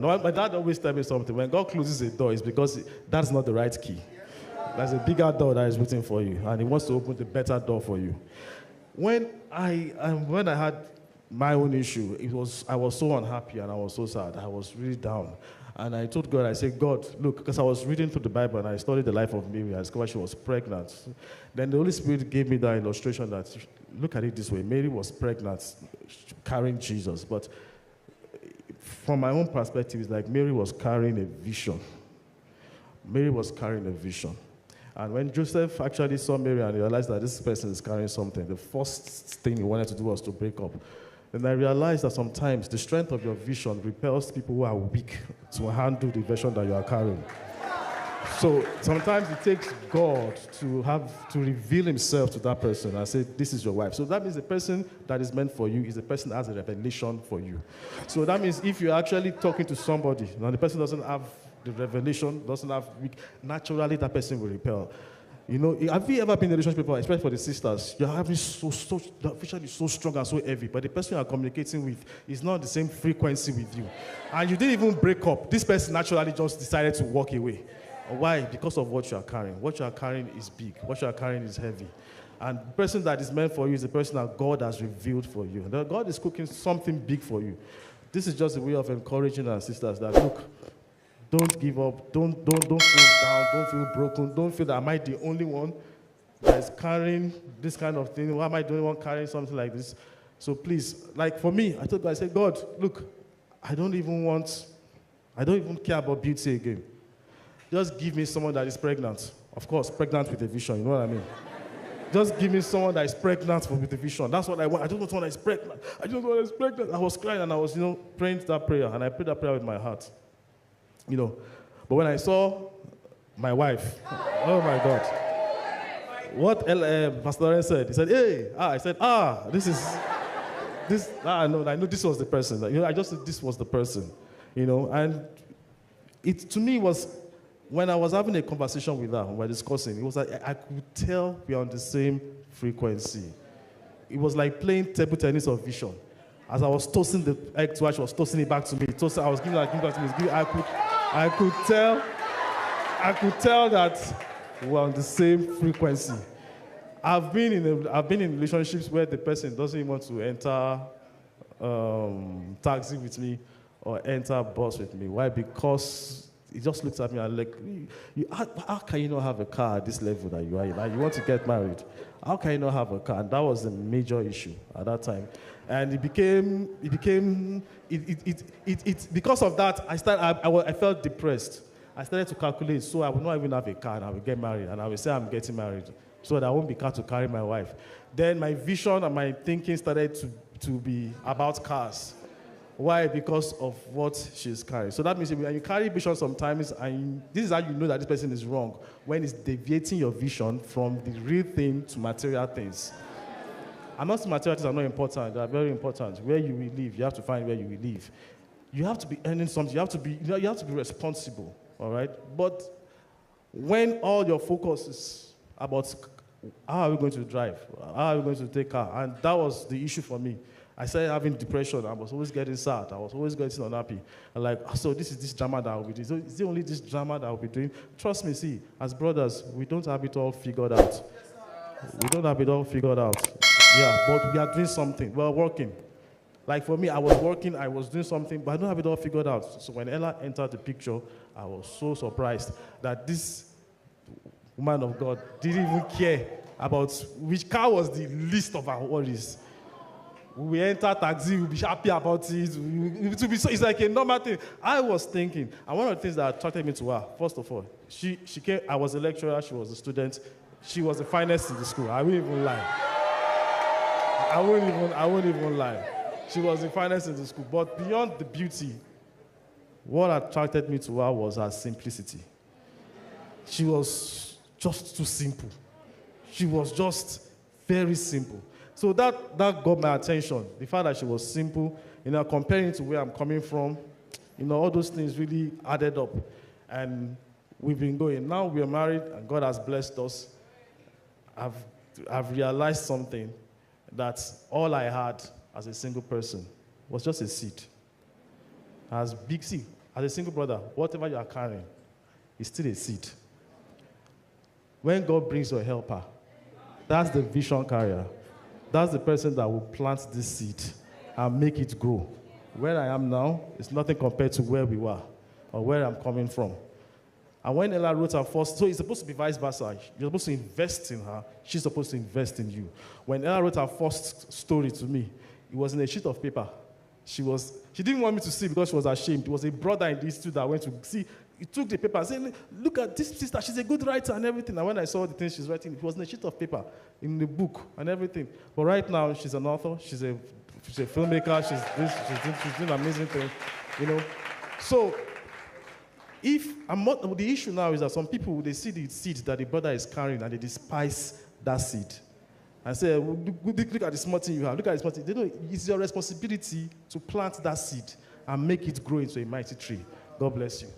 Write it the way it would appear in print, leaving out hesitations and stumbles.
No, my dad always tell me something. When God closes a door, it's because that's not the right key. There's a bigger door that is waiting for you, and He wants to open the better door for you. When I had my own issue, I was so unhappy and I was so sad. I was really down. And I told God, I said, God, look, because I was reading through the Bible and I studied the life of Mary. I discovered she was pregnant. Then the Holy Spirit gave me that illustration that, look at it this way, Mary was pregnant, carrying Jesus. But from my own perspective, it's like Mary was carrying a vision. Mary was carrying a vision. And when Joseph actually saw Mary and realized that this person is carrying something, the first thing he wanted to do was to break up. Then I realized that sometimes the strength of your vision repels people who are weak to handle the vision that you are carrying. So sometimes it takes God to reveal Himself to that person and say, this is your wife. So that means the person that is meant for you is the person that has a revelation for you. So that means if you're actually talking to somebody and the person doesn't have the revelation, doesn't have weak, naturally that person will repel. You know, have you ever been in a relationship before, especially for the sisters? You're having the vision is so strong and so heavy, but the person you are communicating with is not the same frequency with you. And you didn't even break up. This person naturally just decided to walk away. Why? Because of what you are carrying. What you are carrying is big. What you are carrying is heavy. And the person that is meant for you is the person that God has revealed for you. And God is cooking something big for you. This is just a way of encouraging our sisters that, look, don't give up. Don't feel down. Don't feel broken. Don't feel that am I the only one that is carrying this kind of thing? Why am I the only one carrying something like this? So please, like for me, I told God, I said, God, look, I don't even care about beauty again. Just give me someone that is pregnant. Of course, pregnant with a vision, you know what I mean? Just give me someone that is pregnant with a vision. That's what I want. I don't want someone that is pregnant. I don't want someone that is pregnant. I was crying and I was, praying that prayer. And I prayed that prayer with my heart. But when I saw my wife, oh my God. What Pastor Lawrence said, he said, hey, I said, I know this was the person. I just said this was the person, and it to me was, when I was having a conversation with her, we were discussing, it was like I could tell we are on the same frequency. It was like playing table tennis of vision. As I was tossing the egg to her, she was tossing it back to me. I was giving her, giving back to me. I could tell that we're on the same frequency. I've been in relationships where the person doesn't even want to enter taxi with me or enter bus with me. Why? Because he just looks at me and like, how can you not have a car at this level that you are in? Like, you want to get married. How can you not have a car? And that was the major issue at that time. And because of that, I felt depressed. I started to calculate, so I will not even have a car and I will get married. And I will say I'm getting married so that I won't be car to carry my wife. Then my vision and my thinking started to be about cars. Why? Because of what she's carrying. So that means when you carry vision sometimes, and this is how you know that this person is wrong, when it's deviating your vision from the real thing to material things. I'm not saying material things are not important. They are very important. Where you will live, you have to find where you will live. You have to be earning something. You have to be responsible, all right? But when all your focus is about how are we going to drive, how are we going to take car, and that was the issue for me. I started having depression. I was always getting sad. I was always getting unhappy. And like, so this is this drama that I'll be doing. So is it only this drama that I'll be doing? Trust me, see, as brothers, we don't have it all figured out. We don't have it all figured out. Yeah, but we are doing something. We're working. Like for me, I was working, I was doing something, but I don't have it all figured out. So when Ella entered the picture, I was so surprised that this woman of God didn't even care about which car was the least of our worries. We enter taxi, we'll be happy about it. It's like a normal thing. I was thinking, and one of the things that attracted me to her, first of all, she came, I was a lecturer, she was a student, she was the finest in the school. I won't even lie. I won't even lie. She was the finest in the school. But beyond the beauty, what attracted me to her was her simplicity. She was just too simple. She was just very simple. So that got my attention. The fact that she was simple, comparing to where I'm coming from, all those things really added up. And we've been going. Now we are married and God has blessed us. I've realized something, that all I had as a single person was just a seed. As big seed. As a single brother, whatever you are carrying is still a seed. When God brings your helper, that's the vision carrier. That's the person that will plant this seed and make it grow. Where I am now is nothing compared to where we were or where I'm coming from. And when Ella wrote her first, so it's supposed to be vice versa. You're supposed to invest in her. She's supposed to invest in you. When Ella wrote her first story to me, it was in a sheet of paper. She didn't want me to see because she was ashamed. It was a brother in the institute that went to see. He took the paper and said, look at this sister. She's a good writer and everything. And when I saw the things she's writing, it was in a sheet of paper, in the book and everything. But right now, she's an author. She's a filmmaker. She's doing amazing things, you know. So, the issue now is that some people, they see the seed that the brother is carrying and they despise that seed. And say, look at the small thing you have. Look at the small thing. They know it's your responsibility to plant that seed and make it grow into a mighty tree. God bless you.